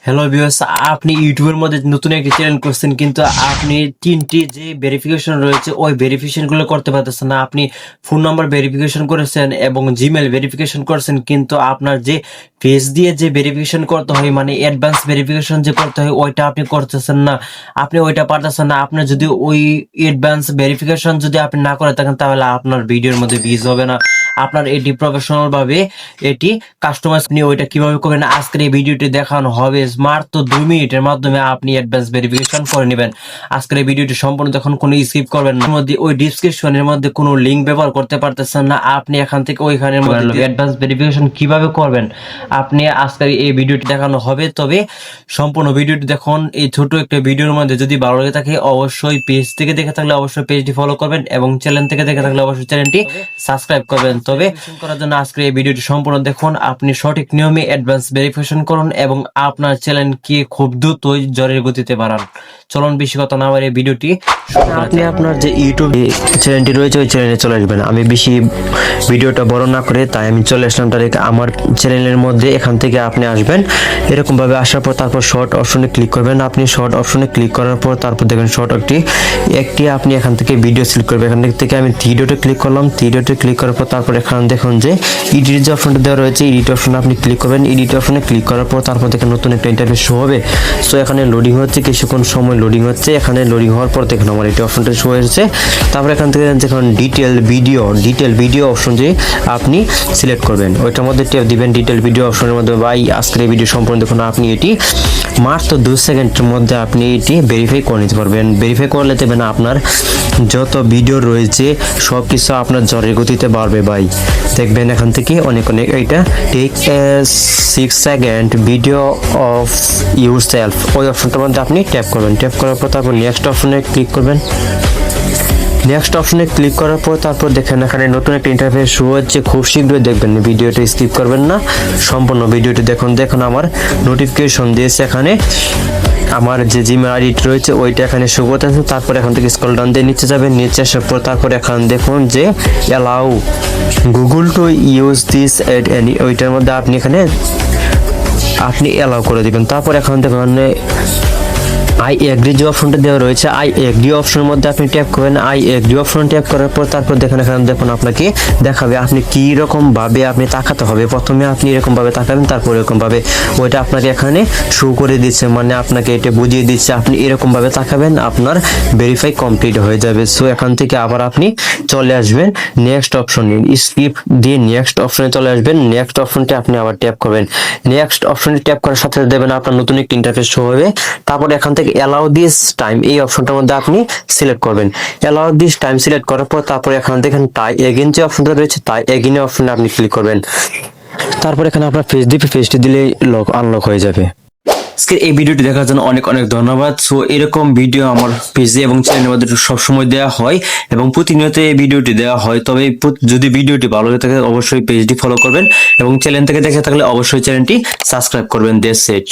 Hello viewers, আপনি ইউটিউবের মধ্যে নতুন একটি চ্যানেল করছেন, কিন্তু আপনি তিনটি যে ভেরিফিকেশন রয়েছে ওই ভেরিফিকেশনগুলো করতে পারতেছেন না। আপনি ফোন নাম্বার ভেরিফিকেশন করেছেন এবং জিমেল ভেরিফিকেশন করেছেন, কিন্তু আপনার যে ফেস দিয়ে যে ভেরিফিকেশন করতে হয়, মানে অ্যাডভান্স ভেরিফিকেশন যে করতে হয়, ওইটা আপনি করতেছেন না। আপনি ওইটা পারতেছেন না। আপনার যদি ওই অ্যাডভান্স ভেরিফিকেশন যদি আপনি না করে থাকেন, তাহলে আপনার ভিডিওর মধ্যে ভিউজ হবে না। আপনার এটি প্রফেশনাল ভাবে এটি কাস্টমাইজ নিয়ে ওইটা কিভাবে করবেন আজকের এই ভিডিওটি দেখানো হবে। মাত্র 2 মিনিটের মাধ্যমে আপনি অ্যাডভান্স ভেরিফিকেশন করে নেবেন। আজকের এই ভিডিওটি সম্পূর্ণ যখন কোনো স্কিপ করবেন না, মধ্যে ওই ডিসক্রিপশনের মধ্যে কোনো লিঙ্ক ব্যবহার করতে পারতেছেন না। আপনি এখান থেকে ওইখানের মধ্যে অ্যাডভান্স ভেরিফিকেশন কিভাবে করবেন আপনি আজকের এই ভিডিওটি দেখানো হবে। তবে সম্পূর্ণ ভিডিওটি দেখুন। এই ছোট একটা ভিডিওর মধ্যে যদি ভালো লাগে থাকে অবশ্যই পেজ থেকে দেখে থাকলে অবশ্যই পেজটি ফলো করবেন এবং চ্যানেল থেকে দেখে থাকলে অবশ্যই চ্যানেলটি সাবস্ক্রাইব করবেন। তবে করার জন্য আজকের এই ভিডিওটি সম্পূর্ণ দেখুন। আপনি সঠিক নিয়মে অ্যাডভান্স ভেরিফিকেশন করুন এবং আপনার চ্যানেলকে খুব দ্রুতই জ্বরের গতিতে বাড়ান। চলুন বেশি কথা না বাড়িয়ে ভিডিওটি আপনি আপনার যে ইউটিউব চ্যানেলটি রয়েছে ওই চ্যানেলে চলে আসবেন। আমি বেশি ভিডিওটা বড় না করে তাই আমি চলে আসলাম ডাইরেক্ট আমার চ্যানেলের মধ্যে। এখান থেকে আপনি আসবেন, এরকম ভাবে আসার পর তারপর শর্ট অপশনে ক্লিক করবেন। আপনি শর্ট অপশনে ক্লিক করার পর তারপর দেখবেন শর্ট একটি আপনি এখান থেকে ভিডিও সিলেক্ট করবেন। এখান থেকে আমি থ্রি ডটে ক্লিক করলাম। থ্রি ডটে ক্লিক করার পর তারপর এখানে দেখুন যে এডিট যে অপশনটা দেওয়া রয়েছে, এডিট অপশনে আপনি ক্লিক করবেন। এডিট অপশনে ক্লিক করার পর তারপর দেখেন নতুন একটা ইন্টারফেস শো হবে। সো এখানে লোডিং হচ্ছে, কিছুক্ষণ সময় লোডিং হচ্ছে। এখানে লোডিং হওয়ার পর দেখুন আমার এই অপশনটা শো হয়েছে। তারপর এখান থেকে দেখুন ডিটেল ভিডিও অপশন যে আপনি সিলেক্ট করবেন, ওইটার মধ্যে ট্যাপ দিবেন ডিটেল ভিডিও অপশনের মধ্যে। ভাই আজকের এই ভিডিও সম্পূর্ণ দেখুন। আপনি এটি মাত্র 2 সেকেন্ডের মধ্যে আপনি এটি ভেরিফাই করে নিতে পারবেন। ভেরিফাই করলে দেবেন আপনার যত ভিডিও রয়েছে সব কিছু আপনার জ্বরের গতিতে বাড়বে। ভাই দেখবেন এখান থেকে অনেক এইটা take 6 second video of yourself, ওই অপশনটার মধ্যে আপনি ট্যাপ করবেন। ট্যাপ করার পর তারপর নেক্সট অপশনে ক্লিক করবেন। নেক্সট অপশনে ক্লিক করার পর তারপর দেখেন এখানে নতুন একটা ইন্টারফেস শুরু হচ্ছে। খুব শীঘ্রই দেখবেন, ভিডিওটা স্কিপ করবেন না, সম্পূর্ণ ভিডিওটি দেখুন। দেখুন আমার নোটিফিকেশন দিয়েছে এখানে আমার যে জিমেল আইডি রয়েছে ওইটা এখানে শো করতেছে। তারপর এখান থেকে স্ক্রল ডাউন দিয়ে নিচে যাবেন। নিচে আসার পর তারপর এখানে দেখুন যে allow Google to use this at any, ওইটার মধ্যে আপনি এখানে আপনি অ্যালাউ করে দিবেন। তারপর এখন দেখুন আই এগ্রি যে অপশনটা দেওয়া রয়েছে, আই এগ্রি অপশনের মধ্যে আপনি ট্যাপ করবেন। আই এগ্রি অপশন ট্যাপ করার পর তারপর দেখেন এখানে দেখুন আপনাকে দেখাবে আপনি কি রকম ভাবে আপনি তাকাতে হবে। প্রথমে আপনি এরকম ভাবে তাকাবেন, তারপর এরকম ভাবে ওইটা আপনাকে এখানে শো করে দিচ্ছে, মানে আপনাকে এটা বুঝিয়ে দিচ্ছে আপনি এরকম ভাবে তাকাবেন, আপনার ভেরিফাই কমপ্লিট হয়ে যাবে। সো এখান থেকে আবার আপনি চলে আসবেন নেক্সট অপশনে, স্কিপ দিয়ে নেক্সট অপশনে চলে আসবেন। নেক্সট অপশনটি আপনি আবার ট্যাপ করবেন। নেক্সট অপশনে ট্যাপ করার সাথে দেবেন আপনার নতুন একটা ইন্টারফেস শো হবে। তারপর এখান থেকে অ্যালাউ দিস টাইম এই অপশনটার মধ্যে আপনি সিলেক্ট করবেন। অ্যালাউ দিস টাইম সিলেক্ট করার পর তারপর এখানে দেখেন টাই এগেইন যে অপশনটা রয়েছে টাই এগেইন অপশনে আপনি ক্লিক করবেন। তারপর এখানে আপনার ফেস দিবে, ফেসটি দিলে লক আনলক হয়ে যাবে। আজকের এই ভিডিওটি দেখার জন্য অনেক অনেক ধন্যবাদ। সো এরকম ভিডিও আমার পেজে এবং চ্যানেলের মধ্যে সবসময় দেওয়া হয় এবং প্রতিনিয়ত এই ভিডিওটি দেওয়া হয়। তবে যদি ভিডিওটি ভালো লাগে থাকে অবশ্যই পেজটি ফলো করবেন এবং চ্যানেল থেকে দেখে থাকলে অবশ্যই চ্যানেলটি সাবস্ক্রাইব করবেন। That's it.